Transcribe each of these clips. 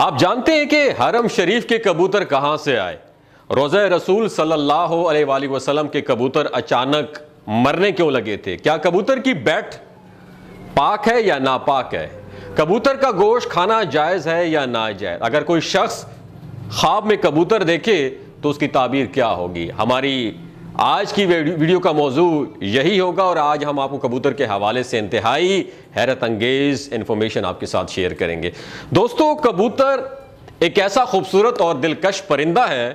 آپ جانتے ہیں کہ حرم شریف کے کبوتر کہاں سے آئے؟ روضہ رسول صلی اللہ علیہ وآلہ وسلم کے کبوتر اچانک مرنے کیوں لگے تھے؟ کیا کبوتر کی بیٹ پاک ہے یا ناپاک ہے؟ کبوتر کا گوشت کھانا جائز ہے یا ناجائز؟ اگر کوئی شخص خواب میں کبوتر دیکھے تو اس کی تعبیر کیا ہوگی؟ ہماری آج کی ویڈیو کا موضوع یہی ہوگا، اور آج ہم آپ کو کبوتر کے حوالے سے انتہائی حیرت انگیز انفارمیشن آپ کے ساتھ شیئر کریں گے۔ دوستو، کبوتر ایک ایسا خوبصورت اور دلکش پرندہ ہے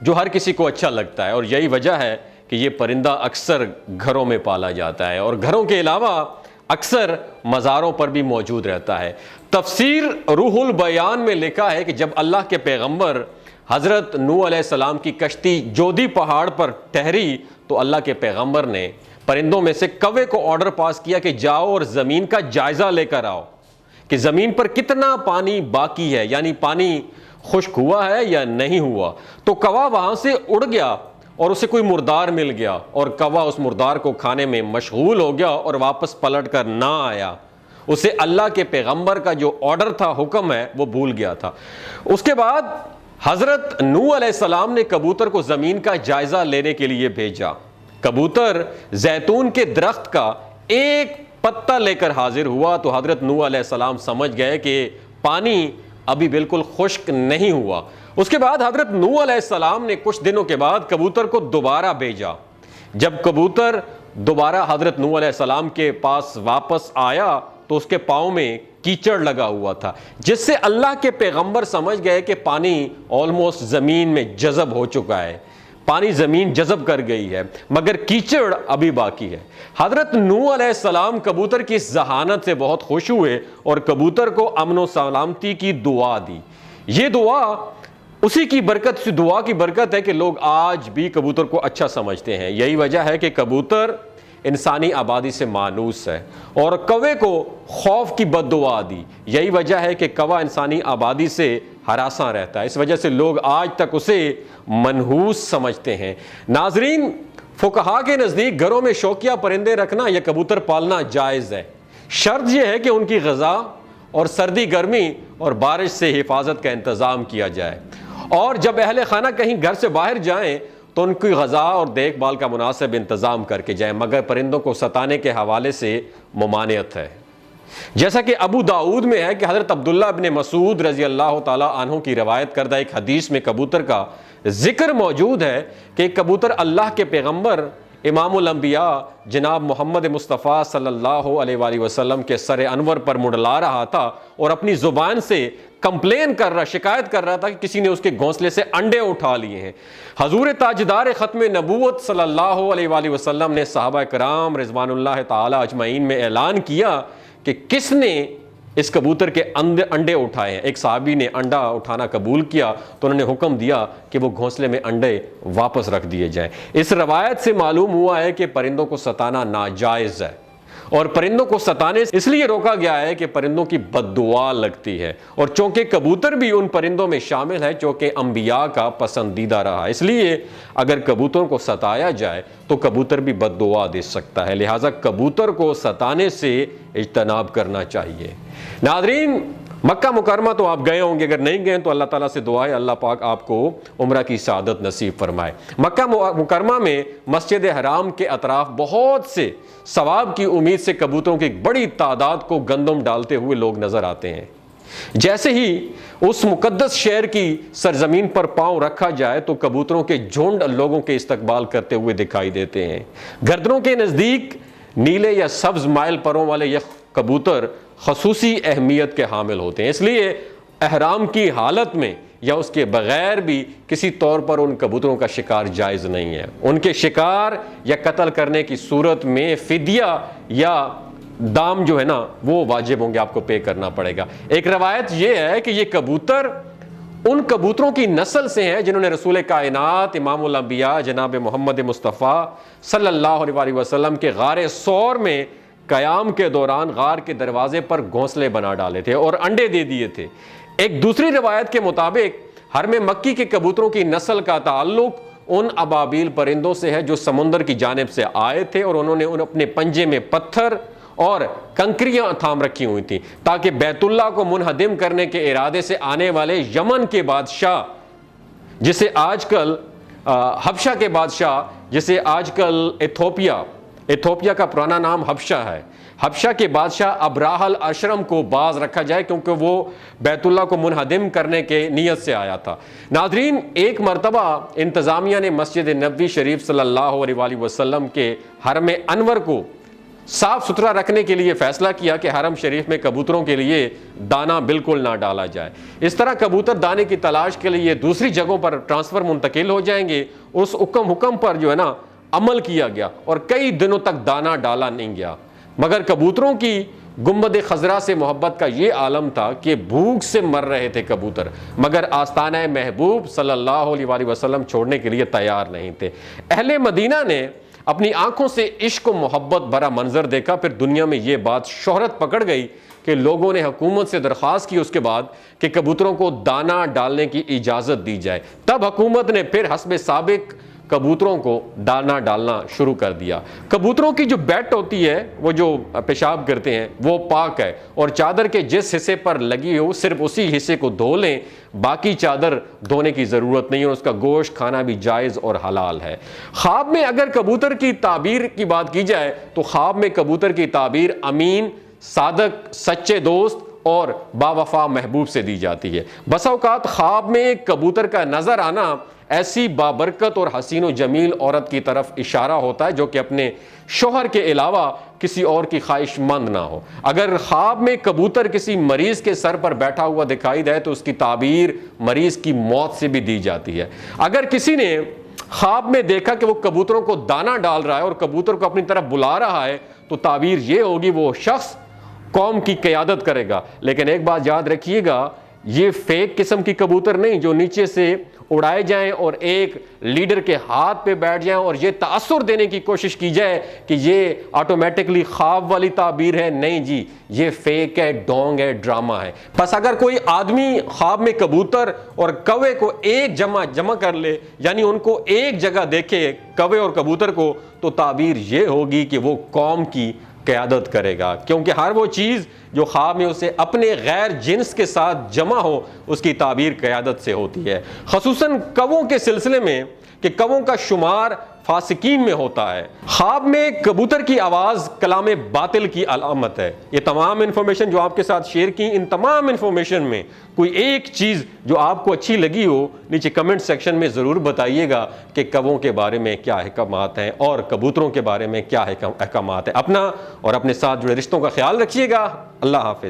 جو ہر کسی کو اچھا لگتا ہے، اور یہی وجہ ہے کہ یہ پرندہ اکثر گھروں میں پالا جاتا ہے اور گھروں کے علاوہ اکثر مزاروں پر بھی موجود رہتا ہے۔ تفسیر روح البیان میں لکھا ہے کہ جب اللہ کے پیغمبر حضرت نوح علیہ السلام کی کشتی جودی پہاڑ پر ٹھہری تو اللہ کے پیغمبر نے پرندوں میں سے کوے کو آرڈر پاس کیا کہ جاؤ اور زمین کا جائزہ لے کر آؤ کہ زمین پر کتنا پانی باقی ہے، یعنی پانی خشک ہوا ہے یا نہیں ہوا۔ تو کوا وہاں سے اڑ گیا اور اسے کوئی مردار مل گیا، اور کوا اس مردار کو کھانے میں مشغول ہو گیا اور واپس پلٹ کر نہ آیا۔ اسے اللہ کے پیغمبر کا جو آرڈر تھا، حکم ہے، وہ بھول گیا تھا۔ اس کے بعد حضرت نوح علیہ السلام نے کبوتر کو زمین کا جائزہ لینے کے لیے بھیجا۔ کبوتر زیتون کے درخت کا ایک پتا لے کر حاضر ہوا تو حضرت نوح علیہ السلام سمجھ گئے کہ پانی ابھی بالکل خشک نہیں ہوا۔ اس کے بعد حضرت نوح علیہ السلام نے کچھ دنوں کے بعد کبوتر کو دوبارہ بھیجا۔ جب کبوتر دوبارہ حضرت نوح علیہ السلام کے پاس واپس آیا تو اس کے پاؤں میں کیچڑ لگا ہوا تھا، جس سے اللہ کے پیغمبر سمجھ گئے کہ پانی آلموسٹ زمین میں جذب ہو چکا ہے، پانی زمین جذب کر گئی ہے، مگر کیچڑ ابھی باقی ہے۔ حضرت نوح علیہ السلام کبوتر کی اس ذہانت سے بہت خوش ہوئے اور کبوتر کو امن و سلامتی کی دعا دی۔ یہ دعا اسی کی برکت، دعا کی برکت ہے کہ لوگ آج بھی کبوتر کو اچھا سمجھتے ہیں۔ یہی وجہ ہے کہ کبوتر انسانی آبادی سے مانوس ہے، اور کوے کو خوف کی بد دعا دی۔ یہی وجہ ہے کہ کوا انسانی آبادی سے ہراساں رہتا ہے، اس وجہ سے لوگ آج تک اسے منحوس سمجھتے ہیں۔ ناظرین، فقہا کے نزدیک گھروں میں شوقیہ پرندے رکھنا یا کبوتر پالنا جائز ہے۔ شرط یہ ہے کہ ان کی غذا اور سردی گرمی اور بارش سے حفاظت کا انتظام کیا جائے، اور جب اہل خانہ کہیں گھر سے باہر جائیں تو ان کی غذا اور دیکھ بھال کا مناسب انتظام کر کے جائیں، مگر پرندوں کو ستانے کے حوالے سے ممانعت ہے۔ جیسا کہ ابو داؤد میں ہے کہ حضرت عبداللہ ابن مسعود رضی اللہ تعالیٰ عنہ کی روایت کردہ ایک حدیث میں کبوتر کا ذکر موجود ہے کہ ایک کبوتر اللہ کے پیغمبر امام الانبیاء جناب محمد مصطفیٰ صلی اللہ علیہ وآلہ وسلم کے سر انور پر منڈلا رہا تھا اور اپنی زبان سے کمپلین کر رہا، شکایت کر رہا تھا کہ کسی نے اس کے گھونسلے سے انڈے اٹھا لیے ہیں۔ حضور تاجدار ختم نبوت صلی اللہ علیہ وآلہ وسلم نے صحابہ کرام رضوان اللہ تعالی اجمعین میں اعلان کیا کہ کس نے اس کبوتر کے انڈے اٹھائے ہیں۔ ایک صحابی نے انڈا اٹھانا قبول کیا تو انہوں نے حکم دیا کہ وہ گھونسلے میں انڈے واپس رکھ دیے جائیں۔ اس روایت سے معلوم ہوا ہے کہ پرندوں کو ستانا ناجائز ہے، اور پرندوں کو ستانے سے اس لیے روکا گیا ہے کہ پرندوں کی بد دعا لگتی ہے، اور چونکہ کبوتر بھی ان پرندوں میں شامل ہے چونکہ انبیاء کا پسندیدہ رہا، اس لیے اگر کبوتروں کو ستایا جائے تو کبوتر بھی بد دعا دے سکتا ہے، لہٰذا کبوتر کو ستانے سے اجتناب کرنا چاہیے۔ ناظرین، مکہ مکرمہ تو آپ گئے ہوں گے، اگر نہیں گئے تو اللہ تعالیٰ سے دعا ہے اللہ پاک آپ کو عمرہ کی سعادت نصیب فرمائے۔ مکہ مکرمہ میں مسجد حرام کے اطراف بہت سے ثواب کی امید سے کبوتروں کی ایک بڑی تعداد کو گندم ڈالتے ہوئے لوگ نظر آتے ہیں۔ جیسے ہی اس مقدس شہر کی سرزمین پر پاؤں رکھا جائے تو کبوتروں کے جھنڈ لوگوں کے استقبال کرتے ہوئے دکھائی دیتے ہیں۔ گردنوں کے نزدیک نیلے یا سبز مائل پروں والے یہ کبوتر خصوصی اہمیت کے حامل ہوتے ہیں، اس لیے احرام کی حالت میں یا اس کے بغیر بھی کسی طور پر ان کبوتروں کا شکار جائز نہیں ہے۔ ان کے شکار یا قتل کرنے کی صورت میں فدیہ یا دام جو ہے نا وہ واجب ہوں گے، آپ کو پے کرنا پڑے گا۔ ایک روایت یہ ہے کہ یہ کبوتر ان کبوتروں کی نسل سے ہیں جنہوں نے رسول کائنات امام الانبیاء جناب محمد مصطفیٰ صلی اللہ علیہ وسلم کے غار ثور میں قیام کے دوران غار کے دروازے پر گھونسلے بنا ڈالے تھے اور انڈے دے دیے تھے۔ ایک دوسری روایت کے مطابق حرم مکی کے کبوتروں کی نسل کا تعلق ان ابابیل پرندوں سے ہے جو سمندر کی جانب سے آئے تھے، اور انہوں نے اپنے پنجے میں پتھر اور کنکریاں تھام رکھی ہوئی تھیں تاکہ بیت اللہ کو منہدم کرنے کے ارادے سے آنے والے یمن کے بادشاہ، جسے آج کل حبشہ کے بادشاہ، جسے آج کل ایتھوپیا کا پرانا نام حبشہ ہے، حبشہ کے بادشاہ ابراہ الاشرم کو باز رکھا جائے، کیونکہ وہ بیت اللہ کو منہدم کرنے کے نیت سے آیا تھا۔ ناظرین، ایک مرتبہ انتظامیہ نے مسجد نبوی شریف صلی اللہ علیہ وآلہ وسلم کے حرم انور کو صاف ستھرا رکھنے کے لیے فیصلہ کیا کہ حرم شریف میں کبوتروں کے لیے دانہ بالکل نہ ڈالا جائے۔ اس طرح کبوتر دانے کی تلاش کے لیے دوسری جگہوں پر ٹرانسفر منتقل ہو جائیں گے۔ اس حکم پر جو ہے نا عمل کیا گیا اور کئی دنوں تک دانہ ڈالا نہیں گیا، مگر کبوتروں کی گنبد خضرا سے محبت کا یہ عالم تھا کہ بھوک سے مر رہے تھے کبوتر، مگر آستانہ محبوب صلی اللہ علیہ وآلہ وسلم چھوڑنے کے لیے تیار نہیں تھے۔ اہل مدینہ نے اپنی آنکھوں سے عشق و محبت بھرا منظر دیکھا، پھر دنیا میں یہ بات شہرت پکڑ گئی کہ لوگوں نے حکومت سے درخواست کی اس کے بعد کہ کبوتروں کو دانہ ڈالنے کی اجازت دی جائے۔ تب حکومت نے پھر حسب سابق کبوتروں کو دانہ ڈالنا شروع کر دیا۔ کبوتروں کی جو بیٹ ہوتی ہے، وہ جو پیشاب کرتے ہیں، وہ پاک ہے، اور چادر کے جس حصے پر لگی ہو صرف اسی حصے کو دھو لیں، باقی چادر دھونے کی ضرورت نہیں، اور اس کا گوشت کھانا بھی جائز اور حلال ہے۔ خواب میں اگر کبوتر کی تعبیر کی بات کی جائے تو خواب میں کبوتر کی تعبیر امین، صادق، سچے دوست اور باوفا محبوب سے دی جاتی ہے۔ بسا اوقات خواب میں کبوتر کا نظر آنا ایسی بابرکت اور حسین و جمیل عورت کی طرف اشارہ ہوتا ہے جو کہ اپنے شوہر کے علاوہ کسی اور کی خواہش مند نہ ہو۔ اگر خواب میں کبوتر کسی مریض کے سر پر بیٹھا ہوا دکھائی دے تو اس کی تعبیر مریض کی موت سے بھی دی جاتی ہے۔ اگر کسی نے خواب میں دیکھا کہ وہ کبوتروں کو دانہ ڈال رہا ہے اور کبوتر کو اپنی طرف بلا رہا ہے تو تعبیر یہ ہوگی وہ شخص قوم کی قیادت کرے گا۔ لیکن ایک بات یاد رکھیے گا، یہ فیک قسم کی کبوتر نہیں جو نیچے سے اڑائے جائیں اور ایک لیڈر کے ہاتھ پہ بیٹھ جائیں اور یہ تاثر دینے کی کوشش کی جائے کہ یہ آٹومیٹکلی خواب والی تعبیر ہے۔ نہیں جی، یہ فیک ہے، ڈونگ ہے، ڈرامہ ہے۔ بس اگر کوئی آدمی خواب میں کبوتر اور کوے کو ایک جمع کر لے، یعنی ان کو ایک جگہ دیکھے، کوے اور کبوتر کو، تو تعبیر یہ ہوگی کہ وہ قوم کی قیادت کرے گا، کیونکہ ہر وہ چیز جو خواب میں اسے اپنے غیر جنس کے ساتھ جمع ہو اس کی تعبیر قیادت سے ہوتی ہے، خصوصاً کووں کے سلسلے میں کہ کووں کا شمار فاسقین میں ہوتا ہے۔ خواب میں کبوتر کی آواز کلام باطل کی علامت ہے۔ یہ تمام انفارمیشن جو آپ کے ساتھ شیئر کی، ان تمام انفارمیشن میں کوئی ایک چیز جو آپ کو اچھی لگی ہو نیچے کمنٹ سیکشن میں ضرور بتائیے گا کہ کووں کے بارے میں کیا احکامات ہیں اور کبوتروں کے بارے میں کیا احکامات ہیں۔ اپنا اور اپنے ساتھ جڑے رشتوں کا خیال رکھیے گا۔ اللہ حافظ۔